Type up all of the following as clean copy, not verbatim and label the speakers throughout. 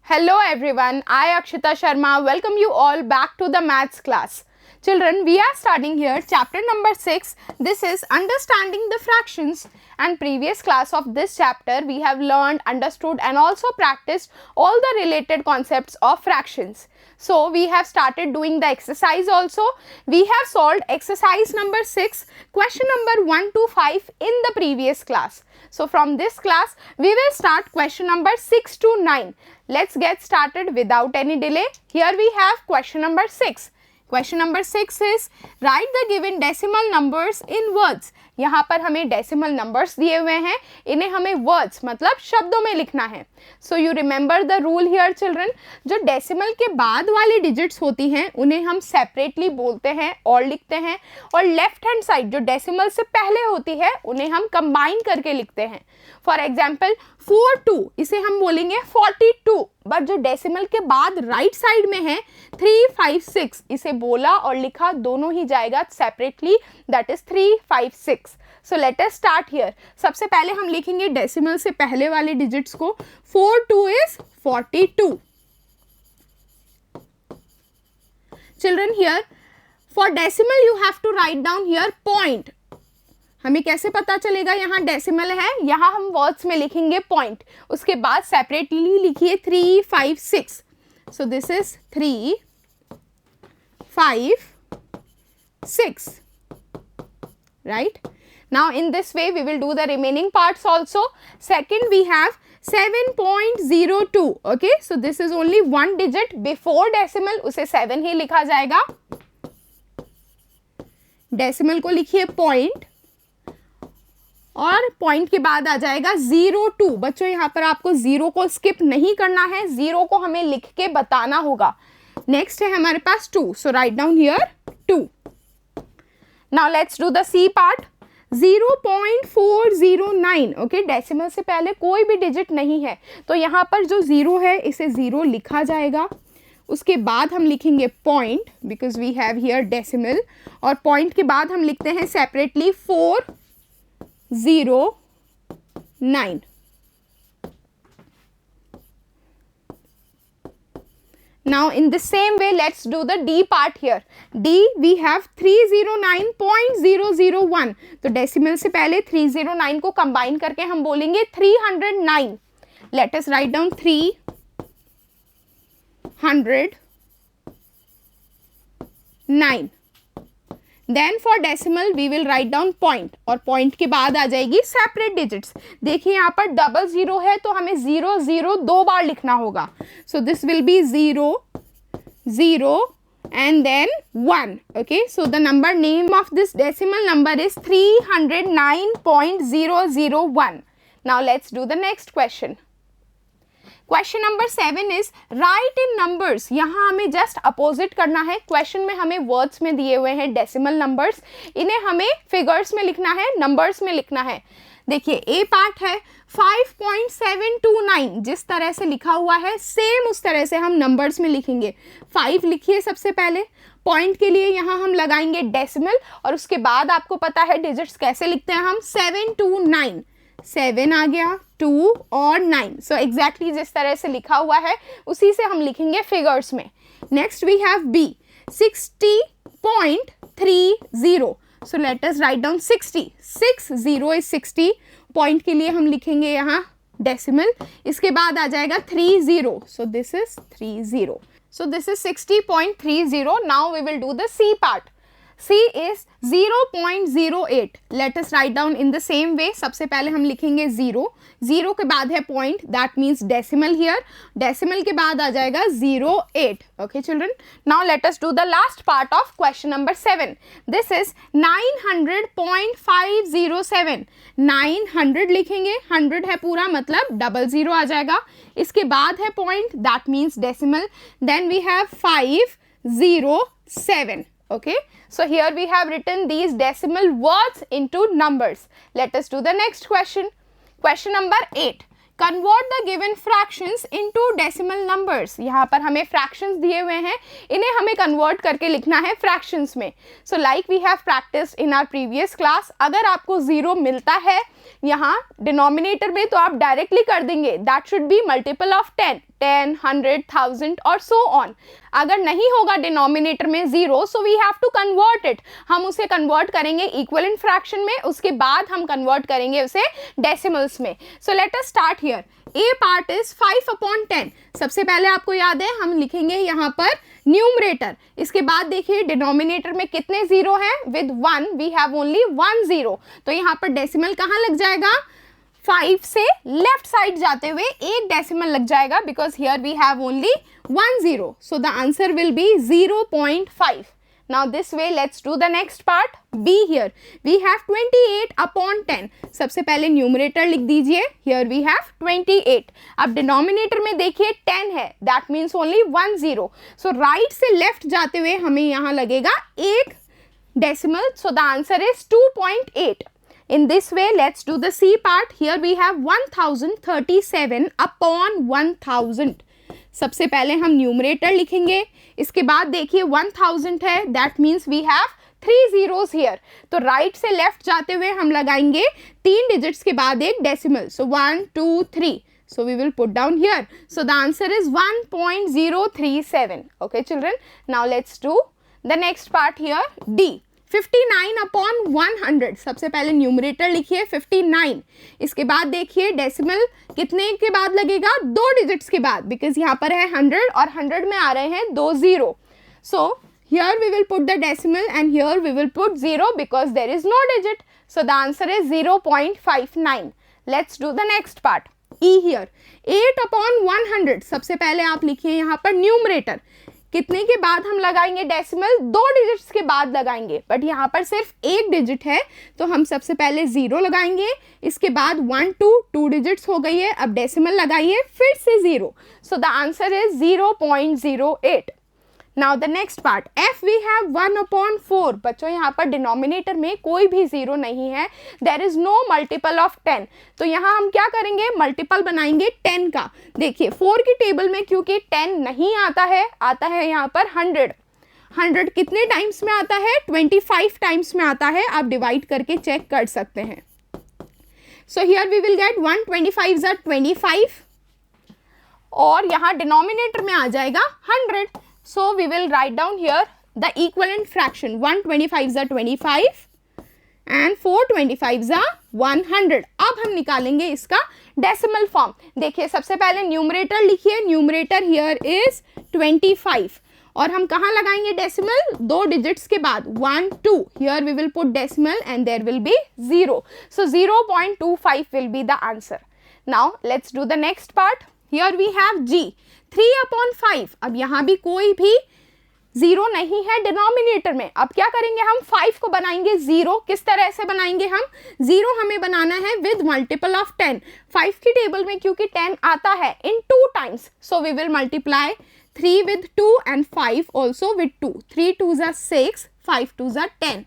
Speaker 1: Hello everyone, I Akshita Sharma welcome you all back to the maths class. Children, we are starting here chapter number 6. This is understanding the fractions, and previous class of this chapter we have learned, understood and also practiced all the related concepts of fractions. So we have started doing the exercise also. We have solved exercise number 6, question number 1 to 5 in the previous class. So from this class we will start question number 6 to 9. Let's get started without any delay. Here we have question number 6. Question number 6 is write the given decimal numbers in words. यहाँ पर हमें decimal numbers दिए हुए हैं, इन्हें हमें words मतलब शब्दों में लिखना है. So you remember the rule here children. जो डेसिमल के बाद वाली डिजिट्स होती हैं उन्हें हम सेपरेटली बोलते हैं और लिखते हैं, और लेफ्ट हैंड साइड जो डेसिमल से पहले होती है उन्हें हम कंबाइन करके लिखते हैं. फॉर एग्जाम्पल 42 इसे हम बोलेंगे 42, बट जो डेसिमल के बाद राइट साइड में है 356 इसे बोला और लिखा दोनों ही जाएगा separately, that is 356. So let us start here. सबसे पहले हम लिखेंगे डेसिमल से पहले वाले डिजिट्स को. 42 is 42. Children here for decimal you have to write down here point. हमें कैसे पता चलेगा यहाँ डेसिमल है? यहाँ हम वर्ड्स में लिखेंगे पॉइंट, उसके बाद सेपरेटली लिखिए 356. सो this is 356, right? Now in this way we will do the remaining parts also. Second we have 7.02. okay, so this is only one digit before decimal, उसे 7 ही लिखा जाएगा. डेसिमल को लिखिए पॉइंट और पॉइंट के बाद आ जाएगा 02. बच्चों यहाँ पर आपको 0 को स्किप नहीं करना है, 0 को हमें लिख के बताना होगा. नेक्स्ट है हमारे पास 2. So write down here 2. Now let's do the C part. 0.409. Okay, decimal से पहले कोई भी डिजिट नहीं है तो यहाँ पर जो 0 है इसे 0 लिखा जाएगा. उसके बाद हम लिखेंगे point because we have here decimal, और पॉइंट के बाद हम लिखते हैं separately 409. Now in the same way let's do the D part here. D we have 309.001. तो डेसिमल से पहले 309 को कंबाइन करके हम बोलेंगे 309. Let us write down 309. Then for decimal we will write down point, और point के बाद आ जाएगी separate digits. देखिए यहाँ पर 00 है तो हमें 00 दो बार लिखना होगा. So this will be 0 0 and then 1. okay, so the number name of this decimal number is 309.001. Now let's do the next question. Question number 7 is right in numbers. यहाँ हमें जस्ट अपोजिट करना है. क्वेश्चन में हमें words में दिए हुए हैं डेसिमल नंबर्स, इन्हें हमें फिगर्स में लिखना है, नंबर्स में लिखना है. देखिए ए पार्ट है 5.729, जिस तरह से लिखा हुआ है सेम उस तरह से हम नंबर्स में लिखेंगे. 5 लिखिए सबसे पहले. पॉइंट के लिए यहाँ हम लगाएंगे डेसिमल, और उसके बाद आपको पता है डिजिट्स कैसे लिखते हैं हम, 7 to 9. 7 आ गया, 2 और 9. सो एग्जैक्टली जिस तरह से लिखा हुआ है उसी से हम लिखेंगे फिगर्स में. Next we have B 60.30. So let us write down 60. 60 is 60. Point के लिए हम लिखेंगे यहाँ डेसिमल, इसके बाद आ जाएगा 30. So this is 30. So this is 60.30. Now we will do the C part. C is 0.08. Let us write down in the same way. सबसे पहले हम लिखेंगे 0. 0 के बाद है point, that means decimal here. Decimal के बाद आ जाएगा 08. Okay children. Now let us do the last part of question number 7. This is 900.507. 900 लिखेंगे, 100 है पूरा मतलब 00 आ जाएगा. इसके बाद है point, that means decimal. Then we have 507. okay, so here we have written these decimal words into numbers. Let us do the next question. Question number 8. Convert the given fractions into decimal numbers. यहाँ पर हमें fractions दिए हुए हैं, इन्हें हमें convert करके लिखना है fractions में. So like we have practiced in our previous class, अगर आपको 0 मिलता है यहाँ denominator में तो आप directly कर देंगे, that should be multiple of 10. 10, 100, 1000 और सो ऑन। अगर नहीं होगा डिनोमिनेटर में 0, so we have to convert it. हम उसे कन्वर्ट करेंगे इक्वलेंट फ्रैक्शन में, उसके बाद हम कन्वर्ट करेंगे उसे डेसिमल्स में। सो let us start here. A part is 5/10। सबसे पहले आपको याद है हम लिखेंगे यहाँ पर न्यूमरेटर, इसके बाद देखिए डिनोमिनेटर में कितने जीरो हैं, विद 1 वी हैव ओनली 1 0, तो यहाँ पर डेसिमल कहाँ लग जाएगा, 5 से लेफ्ट साइड जाते हुए एक डेसिमल लग जाएगा, because here we have only 1 0, so the answer will be 0.5। Now this way let's do the next part. B here we have 28/10। सबसे पहले न्यूमरेटर लिख दीजिए, here we have 28। अब डिनोमिनेटर में देखिए 10 है, that means only 1 0, so right से left जाते हुए हमें यहाँ लगेगा एक decimal, so the answer is 2.8। In this way let's do the C part. Here we have 1037/1000। सबसे पहले हम न्यूमरेटर लिखेंगे, इसके बाद देखिए 1000 है, that means we have 3 zeros here, तो राइट से लेफ्ट जाते हुए हम लगाएंगे 3 डिजिट्स के बाद एक decimal, so 1 2 3, so we will put down here, so the answer is 1.037। okay children, now let's do the next part here, D। 59/100। सबसे पहले न्यूमरेटर लिखिए 59, इसके बाद देखिए डेसिमल कितने के बाद लगेगा, 2 डिजिट्स के बाद, बिकॉज यहाँ पर है 100 और 100 में आ रहे हैं 2 0, so here we will put the decimal and here we will put 0 because there is no digit, so the answer is 0.59। Let's do the next part, E here 8/100। सबसे पहले आप लिखिए यहाँ पर न्यूमरेटर, कितने के बाद हम लगाएंगे डेसिमल, 2 डिजिट्स के बाद लगाएंगे, बट यहाँ पर सिर्फ एक डिजिट है, तो हम सबसे पहले 0 लगाएंगे, इसके बाद 1 2 डिजिट्स हो गई है, अब डेसिमल लगाइए फिर से 0, so the answer is 0.08। Now the next part, F we have 1/4। बच्चों यहाँ पर डिनोमिनेटर में कोई भी 0 नहीं है, there is no multiple of 10, तो यहाँ हम क्या करेंगे, मल्टीपल बनाएंगे 10 का। देखिए 4 की टेबल में क्योंकि 10 नहीं आता है यहाँ पर 100। 100 कितने टाइम्स में आता है, 25 टाइम्स में आता है, आप डिवाइड करके चेक कर सकते हैं। So here we will get 125 are 25 और यहाँ डिनोमिनेटर में आ जाएगा 100, so we will write down here the equivalent fraction, 125 are 25 and 425 are 100। अब हम निकालेंगे इसका डेसिमल फॉर्म। देखिए सबसे पहले न्यूमरेटर लिखिए, न्यूमरेटर हियर इज 25 और हम कहाँ लगाएंगे डेसिमल, 2 डिजिट्स के बाद 1 2, here we will put decimal and there will be 0, so 0.25 will be the answer। Now let's do the next part। Here we have G 3/5। अब यहाँ भी कोई भी 0 नहीं है डिनोमिनेटर में, अब क्या करेंगे हम 5 को बनाएंगे 0। किस तरह से बनाएंगे हम, 0 हमें बनाना है विद मल्टीपल ऑफ 10। 5 की टेबल में क्योंकि 10 आता है in 2 times, so we will multiply 3 with 2 and 5 also with 2, 3 2s are 6, 5 2s are 10,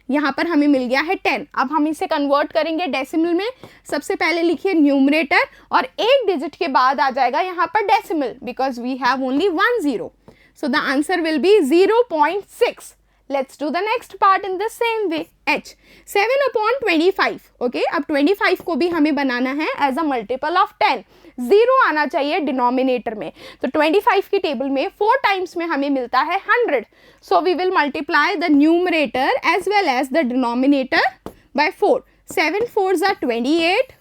Speaker 1: यहाँ पर हमें मिल गया है 10। अब हम इसे कन्वर्ट करेंगे डेसिमल में, सबसे पहले लिखिए न्यूमरेटर और एक डिजिट के बाद आ जाएगा यहाँ पर decimal, because we have only 1 0, so the answer will be 0.6। Let's do the next part in the same way, H 7/25। okay, अब 25 को भी हमें बनाना है एज अ मल्टीपल ऑफ 10, 0 आना चाहिए डिनोमिनेटर में, तो 25 की टेबल में 4 टाइम्स में हमें मिलता है 100, so we will multiply the numerator as well as the denominator by 4। 7 4s are 28,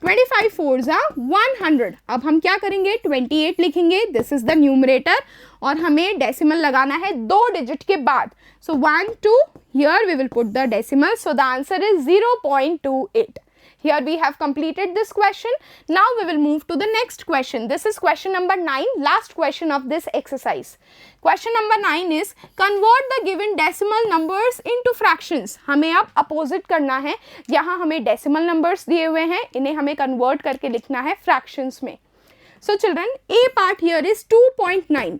Speaker 1: 25 4s are 100। अब हम क्या करेंगे, 28 लिखेंगे, दिस इज द न्यूमरेटर और हमें डेसिमल लगाना है 2 डिजिट के बाद, so 1 2, here we will put the decimal, so the answer is 0.28। Here we have completed this question. Now we will move to the next question. This is question number 9, last question of this exercise. Question number 9 is convert the given decimal numbers into fractions. हमें अब opposite करना है, यहाँ हमें decimal numbers दिए हुए हैं, इन्हें हमें convert करके लिखना है fractions में। So children, A part here is 2.9.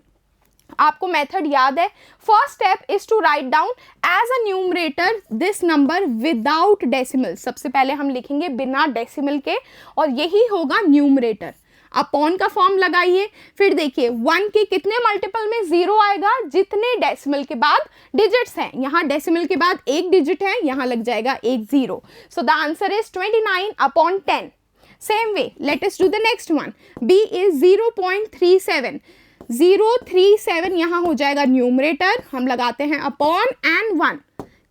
Speaker 1: आपको मेथड याद है, first step is to write down as a numerator this number without decimal. सबसे पहले हम लिखेंगे बिना डेसिमल के और यही होगा न्यूमरेटर। अपॉन का फॉर्म लगाइए, फिर देखिए 1 के कितने मल्टीपल में 0 आएगा, जितने डेसिमल के बाद डिजिट्स हैं, यहाँ डेसिमल के बाद एक डिजिट है, यहाँ लग जाएगा एक 0, so the answer is 29/10। Same way, let us do the next one. B is 0.37. 037 यहाँ हो जाएगा न्यूमरेटर, हम लगाते हैं upon and 1.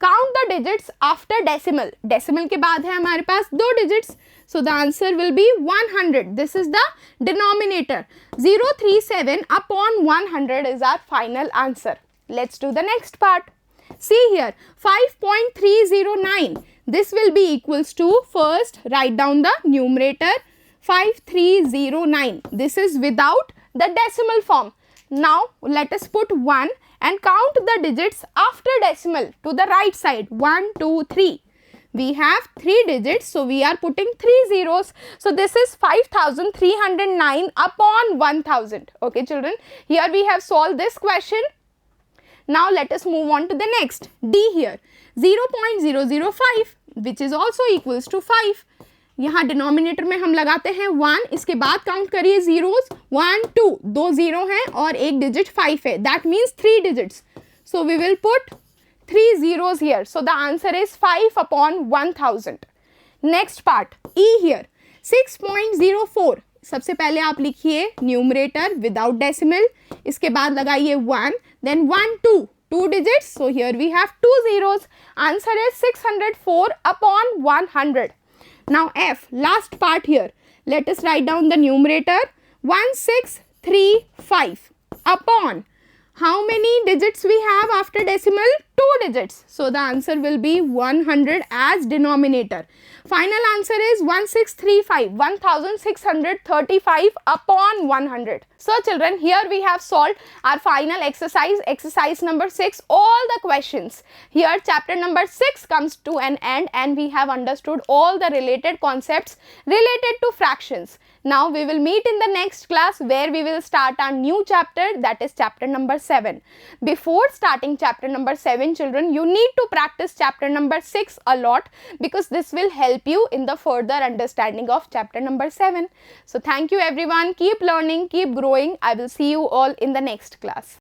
Speaker 1: Count the digits after decimal. Decimal के बाद है हमारे पास 2 digits, so the answer will be 100. This is the denominator. 037 upon 100 is our final answer. Let's do the next part. See here, 5.309. This will be equals to, first write down the numerator, 5309. This is without the decimal form. Now let us put 1 and count the digits after decimal to the right side. 1, 2, 3. We have 3 digits, so we are putting 3 zeros. So this is 5309 upon 1000. Okay children, here we have solved this question. Now let us move on to the next. D here, 0.005 which is also equals to 5. यहाँ denominator में हम लगाते हैं 1, इसके बाद count करिए zeros. 1, 2, 2 zero हैं और एक डिजिट 5 है. That means 3 digits. So we will put 3 zeros here. So the answer is 5 upon 1000. Next part, E here, 6.04. सबसे पहले आप लिखिए न्यूमरेटर विदाउट डेसिमल, इसके बाद लगाइए 1, then 1, 2, 2 digits. So here we have 2 zeros. Answer is 604 upon 100. Now F, last part here. Let us write down the numerator, 1635 upon how many digits we have after decimal? 2 digits. So the answer will be 100 as denominator. Final answer is 1635, 1635 upon 100. So children, here we have solved our final exercise, exercise number 6, all the questions. Here chapter number 6 comes to an end and we have understood all the related concepts related to fractions. Now we will meet in the next class where we will start our new chapter, that is chapter number 7. Before starting chapter number 7 children, you need to practice chapter number 6 a lot because this will help you in the further understanding of chapter number 7. So thank you everyone, keep learning, keep growing. I will see you all in the next class.